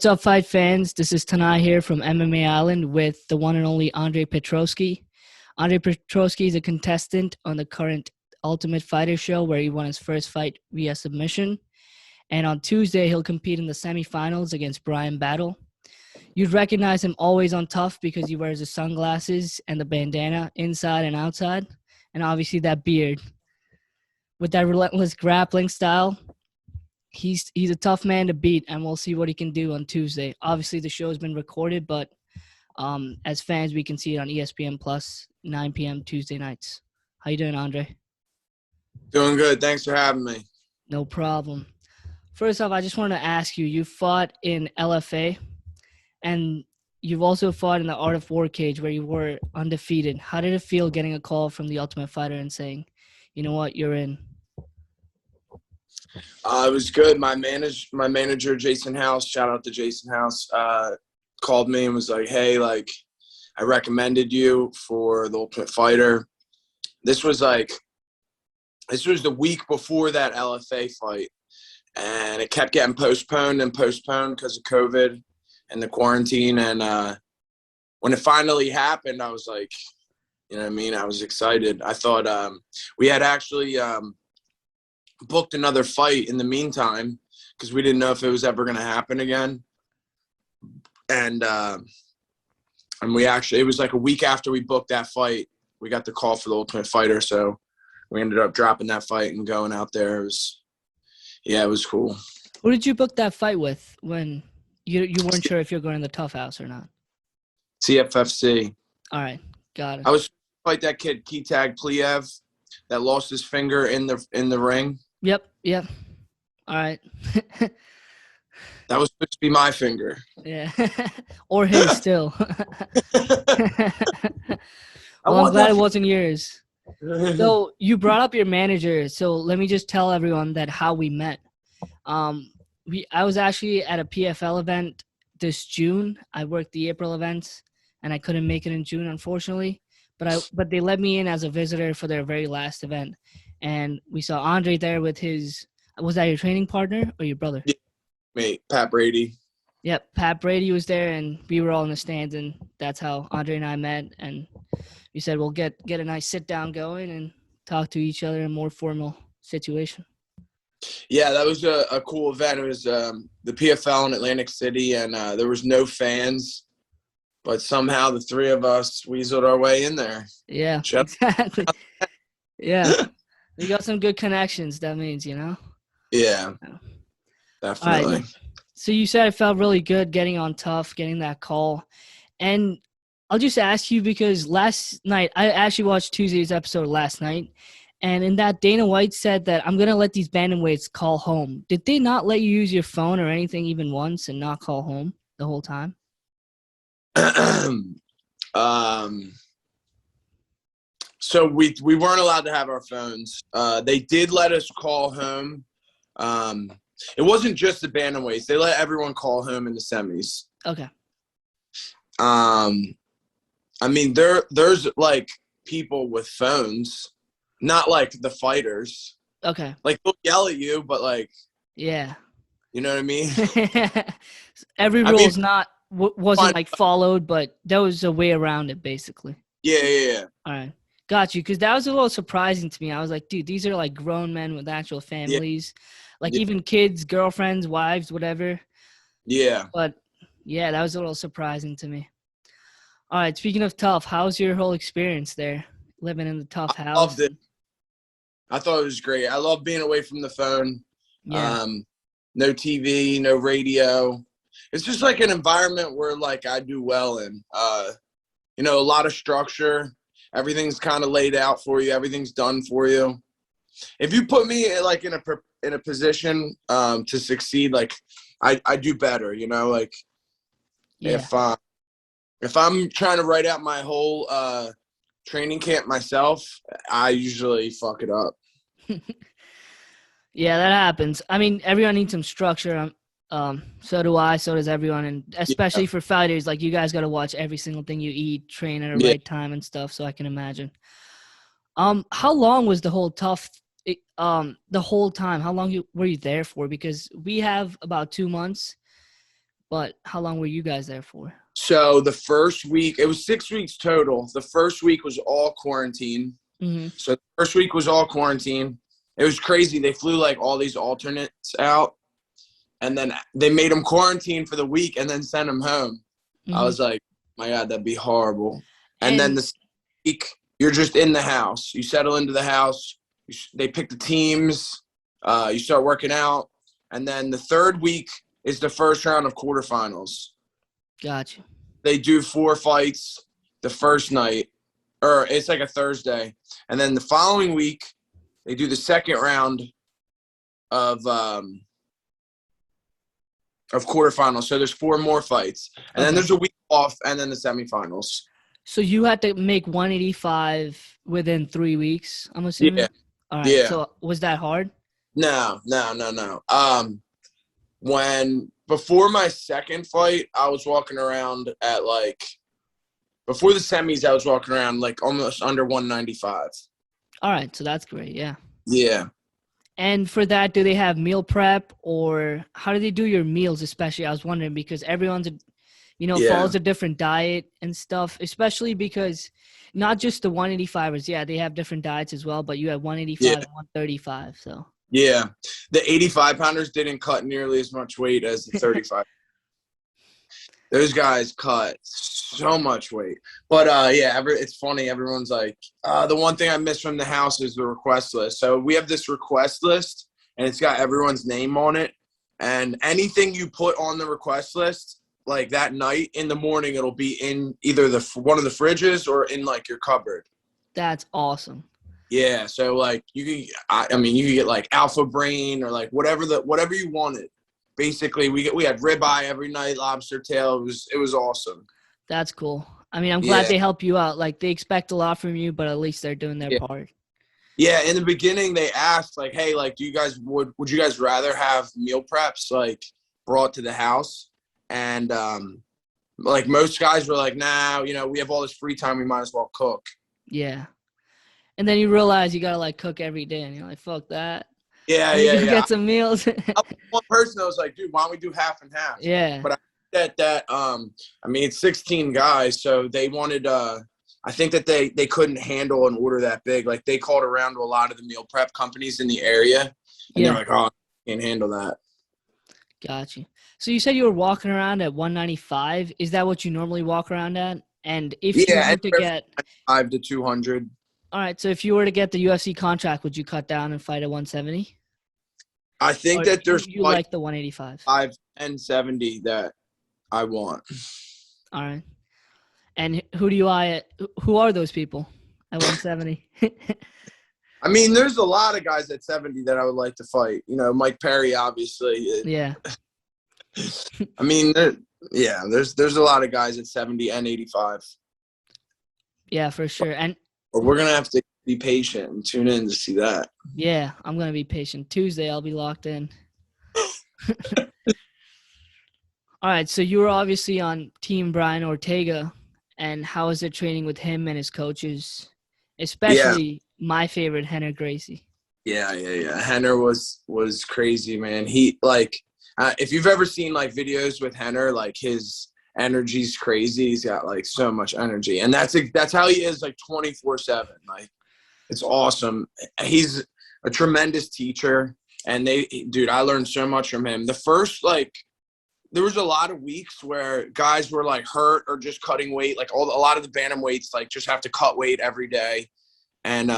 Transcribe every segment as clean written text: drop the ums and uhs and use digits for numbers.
What's up, fight fans? This is Tanai here from MMA Island with the one and only Andre Petroski. Andre Petroski is a contestant on the current Ultimate Fighter show where he won his first fight via submission. And on Tuesday, he'll compete in the semifinals against Brian Battle. You'd recognize him always on TUF because he wears the sunglasses and the bandana inside and outside, and obviously that beard. With that relentless grappling style, he's a tough man to beat, and we'll see what he can do on Tuesday. Obviously, the show's been recorded, but as fans, we can see it on ESPN Plus, 9 p.m. Tuesday nights. How you doing, Andre? Doing good. Thanks for having me. No problem. First off, I just wanted to ask you, you fought in LFA, and you've also fought in the Art of War cage where you were undefeated. How did it feel getting a call from the Ultimate Fighter and saying, you know what, you're in? It was good. My manager, Jason House, shout out to Jason House, called me and was like, hey, like, I recommended you for the Ultimate Fighter. This was the week before that LFA fight. And it kept getting postponed because of COVID and the quarantine. And when it finally happened, I was like, you know what I mean? I was excited. I thought we had actually booked another fight in the meantime because we didn't know if it was ever going to happen again. And we actually, it was like a week after we booked that fight, we got the call for the Ultimate Fighter. So we ended up dropping that fight and going out there. It was cool. Who did you book that fight with when you weren't sure if you're going to the Tough House or not? CFFC. All right, got it. I was fight that kid Kitag Pliev that lost his finger in the ring. Yep. All right. That was supposed to be my finger. Yeah, or his still. Well, I'm glad it wasn't yours. So you brought up your manager. So let me just tell everyone that how we met. I was actually at a PFL event this June. I worked the April events, and I couldn't make it in June, unfortunately. But they let me in as a visitor for their very last event, and we saw Andre there with his. Was that your training partner or your brother? Yeah, mate, Pat Brady. Yep, Pat Brady was there, and we were all in the stands, and that's how Andre and I met. And we said we'll get a nice sit down going and talk to each other in a more formal situation. Yeah, that was a cool event. It was the PFL in Atlantic City, and there was no fans, but somehow the three of us weaseled our way in there. Yeah, exactly. Yeah, we got some good connections. That means, you know. Yeah, definitely. Right. So you said it felt really good getting on TUF, getting that call, and I'll just ask you because last night I actually watched Tuesday's episode last night. And in that, Dana White said that I'm going to let these bantamweights call home. Did they not let you use your phone or anything even once and not call home the whole time? So we weren't allowed to have our phones. They did let us call home. It wasn't just the bantamweights. They let everyone call home in the semis. Okay. I mean, there's like people with phones. Not like the fighters. Okay. Like, they'll yell at you, but like, yeah. You know what I mean? Every rule's wasn't like followed, but there was a way around it, basically. Yeah. All right. Got you. Because that was a little surprising to me. I was like, dude, these are like grown men with actual families. Like even kids, girlfriends, wives, whatever. Yeah. But yeah, that was a little surprising to me. All right. Speaking of TUF, how's your whole experience there? Living in the TUF house? I loved it. I thought it was great. I love being away from the phone. Yeah. No TV, no radio. It's just like an environment where like I do well in. A lot of structure. Everything's kind of laid out for you. Everything's done for you. If you put me like in a position to succeed, like I do better. You know, like if I'm trying to write out my whole training camp myself, I usually fuck it up. Yeah, that happens. I mean, everyone needs some structure. So do I. So does everyone, and especially for fighters, like you guys got to watch every single thing you eat, train at a right time and stuff. So I can imagine. How long was the whole TUF? The whole time? How long were you there for? Because we have about 2 months, But how long were you guys there for? So the first week, it was 6 weeks total. The first week was all quarantine. Mm-hmm. So the first week was all quarantine. It was crazy. They flew like all these alternates out, and then they made them quarantine for the week and then sent them home. Mm-hmm. I was like, my God, that'd be horrible. And then And the week, you're just in the house. You settle into the house. They pick the teams. You start working out. And then the third week is the first round of quarterfinals. gotcha. They do 4 fights the first night, or it's like a Thursday. And then the following week, they do the second round of quarterfinals. So there's 4 more fights. And then there's a week off, and then the semifinals. So you had to make 185 within 3 weeks, I'm assuming? Yeah. All right. Yeah. So was that hard? No. Before my second fight, I was walking around at before the semis, I was walking around like almost under 195. All right. So that's great. Yeah. Yeah. And for that, do they have meal prep, or how do they do your meals especially? I was wondering because everyone's, follows a different diet and stuff, especially because not just the 185ers. Yeah, they have different diets as well, but you have 185 and 135. So. Yeah. The 85-pounders didn't cut nearly as much weight as the 35. Those guys cut so much weight. But, it's funny. Everyone's like, the one thing I miss from the house is the request list. So we have this request list, and it's got everyone's name on it. And anything you put on the request list, like that night in the morning, it'll be in either one of the fridges or in, like, your cupboard. That's awesome. Yeah, so like you can get like Alpha Brain or like whatever you wanted. Basically, we had ribeye every night, lobster tail. It was awesome. That's cool. I mean, I'm glad they help you out. Like they expect a lot from you, but at least they're doing their part. Yeah, in the beginning they asked like, "Hey, like, do you guys would you guys rather have meal preps like brought to the house?" And like most guys were like, "Nah, we have all this free time, we might as well cook." Yeah. And then you realize you gotta like cook every day, and you're like, "Fuck that." Yeah. Get some meals. One person that was like, "Dude, why don't we do half and half?" Yeah. But it's 16 guys, so they wanted. I think that they couldn't handle an order that big. Like they called around to a lot of the meal prep companies in the area, and they're like, "Oh, I can't handle that." Gotcha. So you said you were walking around at 195. Is that what you normally walk around at? And if you were to get 5 to 200. All right, so if you were to get the UFC contract, would you cut down and fight at 170? I think that there's you like the 185. 5 and 70 that I want. All right. And who are those people at 170? I mean, there's a lot of guys at 70 that I would like to fight. Mike Perry, obviously. Yeah. I mean, there's a lot of guys at 70 and 85. Yeah, for sure. And we're going to have to be patient and tune in to see that. Yeah, I'm going to be patient. Tuesday, I'll be locked in. All right, so you were obviously on Team Brian Ortega, and how is it training with him and his coaches, especially my favorite, Henner Gracie? Yeah. Henner was crazy, man. He, like, if you've ever seen, like, videos with Henner, like, his energy's crazy. He's got, like, so much energy. And that's how he is, like, 24/7. Like, it's awesome. He's a tremendous teacher. And I learned so much from him. The first, like, there was a lot of weeks where guys were like hurt or just cutting weight. Like a lot of the bantamweights, like just have to cut weight every day. And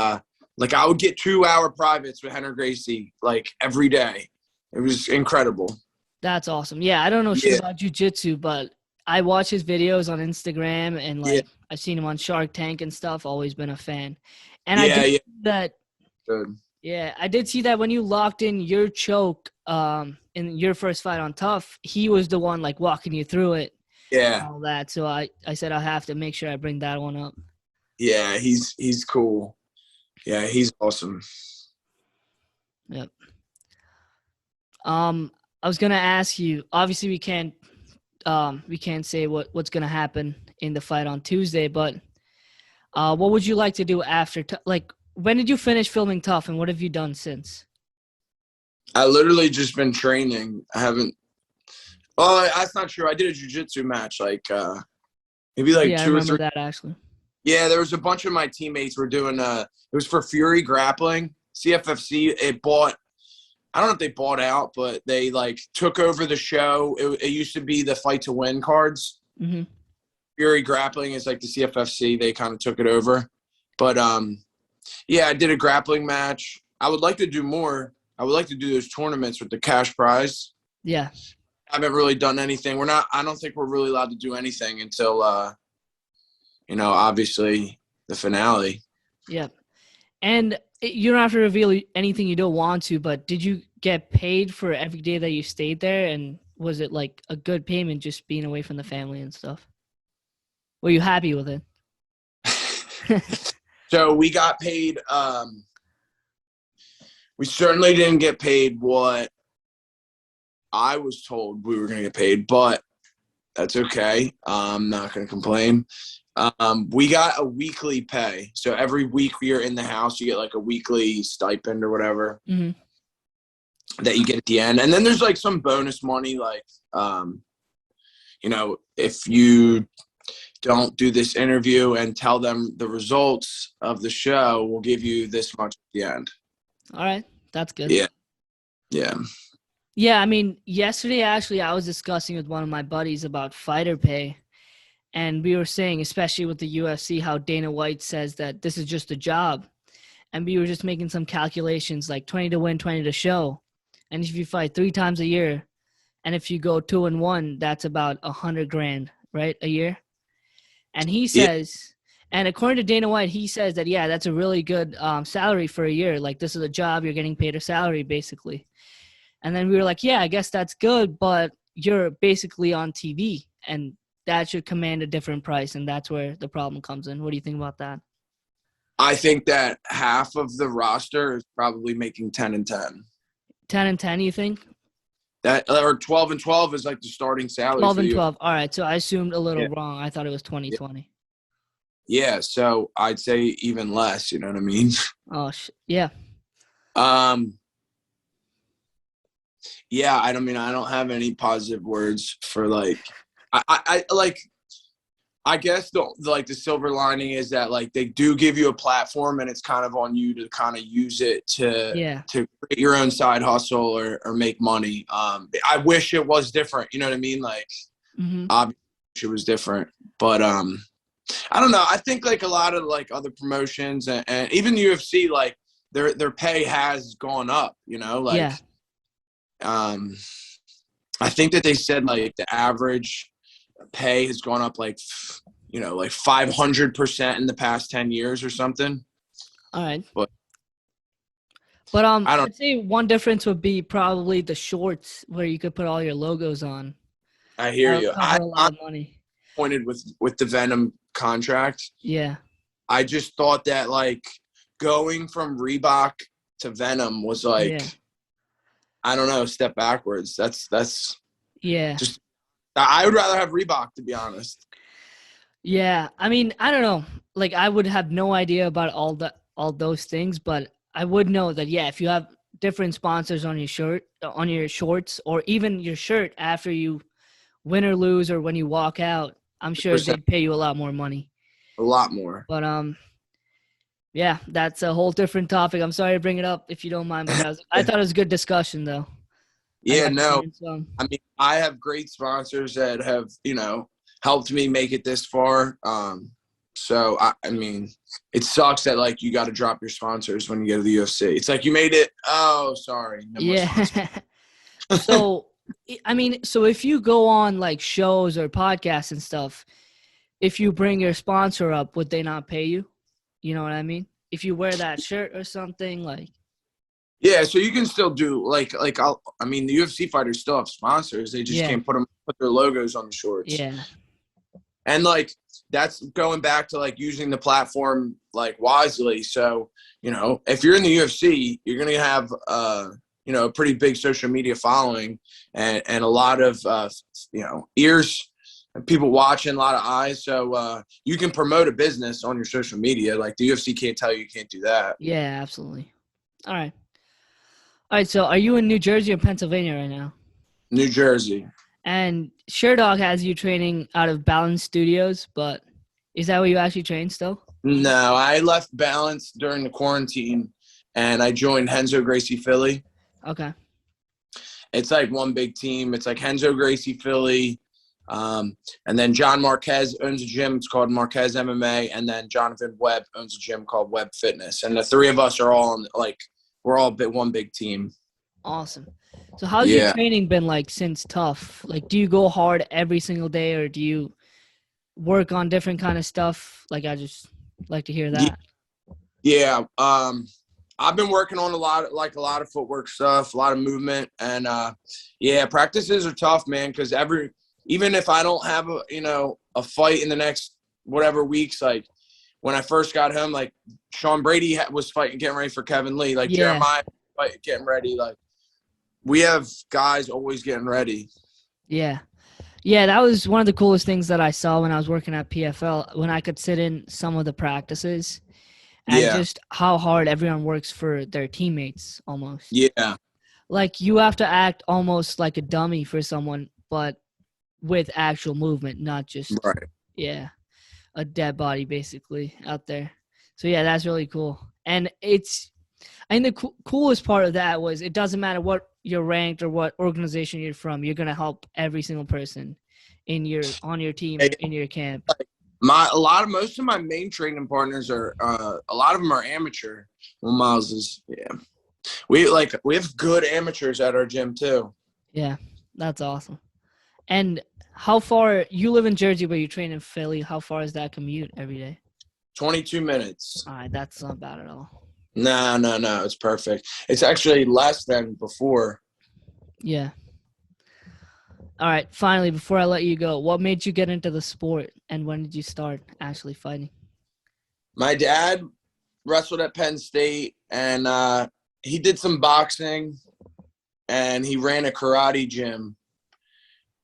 like I would get 2-hour privates with Henner Gracie, like every day. It was incredible. That's awesome. Yeah. I don't know shit about jiu-jitsu, but I watch his videos on Instagram and like I've seen him on Shark Tank and stuff. Always been a fan. And I did see that. Good. Yeah, I did see that when you locked in your choke in your first fight on TUF, he was the one like walking you through it. Yeah. All that. So I said I'll have to make sure I bring that one up. Yeah, he's cool. Yeah, he's awesome. Yep. I was gonna ask you. Obviously, we can't say what's gonna happen in the fight on Tuesday, but what would you like to do after? When did you finish filming TUF, and what have you done since? I literally just been training. I haven't Well, that's not true. I did a jiu-jitsu match maybe like Yeah, I 2 or remember 3. that actually. Yeah, there was a bunch of my teammates were doing it was for Fury Grappling. CFFC, I don't know if they bought out, but they like took over the show. It used to be the Fight to Win cards. Mm-hmm. Fury Grappling is like the CFFC. They kind of took it over. But yeah, I did a grappling match. I would like to do more. I would like to do those tournaments with the cash prize. Yeah. I haven't really done anything. I don't think we're really allowed to do anything until obviously the finale. Yeah. And you don't have to reveal anything you don't want to, but did you get paid for every day that you stayed there? And was it like a good payment just being away from the family and stuff? Were you happy with it? So we got paid. We certainly didn't get paid what I was told we were going to get paid, but that's okay. I'm not going to complain. We got a weekly pay. So every week you're in the house, you get like a weekly stipend or whatever that you get at the end. And then there's like some bonus money, like, if you don't do this interview and tell them the results of the show, we'll give you this much at the end. All right. That's good. Yeah. Yeah. Yeah. I mean, yesterday, actually, I was discussing with one of my buddies about fighter pay. And we were saying, especially with the UFC, how Dana White says that this is just a job. And we were just making some calculations, like 20 to win, 20 to show. And if you fight 3 times a year, and if you go 2-1, that's about $100,000, right? A year. And he says, and according to Dana White, he says that, yeah, that's a really good salary for a year. Like, this is a job, you're getting paid a salary, basically. And then we were like, yeah, I guess that's good, but you're basically on TV, and that should command a different price, and that's where the problem comes in. What do you think about that? I think that half of the roster is probably making 10 and 10. 10 and 10, you think? That or 12 and 12 is like the starting salary. 12 and 12. All right, so I assumed a little wrong. I thought it was 20-20. Yeah, so I'd say even less. You know what I mean? Oh, yeah. Yeah, I don't have any positive words for like. I guess the silver lining is that like they do give you a platform, and it's kind of on you to kind of use it to create your own side hustle or make money. I wish it was different. You know what I mean? Like, obviously it was different, but I don't know. I think like a lot of like other promotions and even UFC, like their pay has gone up. You know, like I think that they said like the average pay has gone up like 500% in the past 10 years or something. All right. But I'd say one difference would be probably the shorts where you could put all your logos on. I hear you. I'm a lot of money. Pointed with the Venom contract. Yeah. I just thought that like going from Reebok to Venom was like, I don't know, step backwards. That's just, I would rather have Reebok, to be honest. Yeah. I mean, I don't know. Like, I would have no idea about all those things, but I would know that, if you have different sponsors on your shirt, on your shorts, or even your shirt after you win or lose or when you walk out, I'm sure 100%. they'd pay you a lot more money. A lot more. But, yeah, that's a whole different topic. I'm sorry to bring it up if you don't mind, but I thought it was a good discussion, though. Yeah, no. I mean, I have great sponsors that have, helped me make it this far. So, I mean, it sucks that, like, you got to drop your sponsors when you go to the UFC. It's like you made it. Oh, sorry. No more sponsors. So, I mean, so if you go on, like, shows or podcasts and stuff, if you bring your sponsor up, would they not pay you? You know what I mean? If you wear that shirt or something, like. Yeah, so you can still do the UFC fighters still have sponsors. They just can't put their logos on the shorts. Yeah. And like that's going back to like using the platform like wisely. So, if you're in the UFC, you're going to have a pretty big social media following and a lot of ears and people watching, a lot of eyes. So you can promote a business on your social media. Like the UFC can't tell you can't do that. Yeah, absolutely. All right. So are you in New Jersey or Pennsylvania right now? New Jersey. And Sherdog has you training out of Balance Studios, but is that where you actually train still? No, I left Balance during the quarantine, and I joined Henzo Gracie Philly. Okay. It's like one big team. It's like Henzo Gracie Philly, and then John Marquez owns a gym. It's called Marquez MMA, and then Jonathan Webb owns a gym called Webb Fitness. And the three of us are all we're all one big team. Awesome. So how's your training been like since TUF? Like, do you go hard every single day, or do you work on different kind of stuff? Like, I just like to hear that. Yeah. I've been working on a lot of footwork stuff, a lot of movement, and practices are tough, man. Because even if I don't have a fight in the next whatever weeks, like when I first got home, like Sean Brady was getting ready for Kevin Lee, like Jeremiah getting ready, like we have guys always getting ready. Yeah. Yeah, that was one of the coolest things that I saw when I was working at PFL, when I could sit in some of the practices and just how hard everyone works for their teammates almost. Yeah. Like you have to act almost like a dummy for someone, but with actual movement, not just, a dead body basically out there. So, yeah, that's really cool. And I think the coolest part of that was it doesn't matter what you're ranked or what organization you're from. You're going to help every single person on your team, in your camp. Most of my main training partners are a lot of them are amateur. Well, Miles we have good amateurs at our gym too. Yeah, that's awesome. And how far you live in Jersey, but you train in Philly? How far is that commute every day? 22 minutes. All right, that's not bad at all. No, it's perfect. It's actually less than before. Yeah. All right, finally, before I let you go, what made you get into the sport, and when did you start actually fighting? My dad wrestled at Penn State, and he did some boxing, and he ran a karate gym.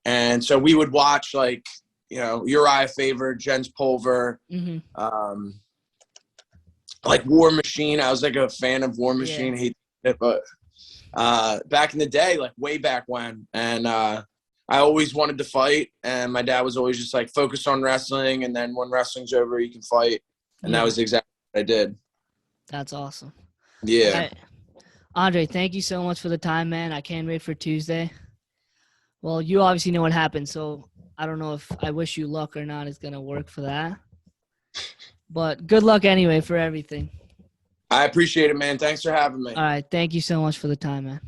And so we would watch, Uriah Faber, Jens Pulver, like War Machine. I was like a fan of War Machine. I hate it, but back in the day, like way back when, and I always wanted to fight, and my dad was always just like focus on wrestling, and then when wrestling's over, you can fight, and that was exactly what I did. That's awesome. Yeah. Right. Andre, thank you so much for the time, man. I can't wait for Tuesday. Well, you obviously know what happened, so I don't know if I wish you luck or not is going to work for that. But good luck anyway for everything. I appreciate it, man. Thanks for having me. All right. Thank you so much for the time, man.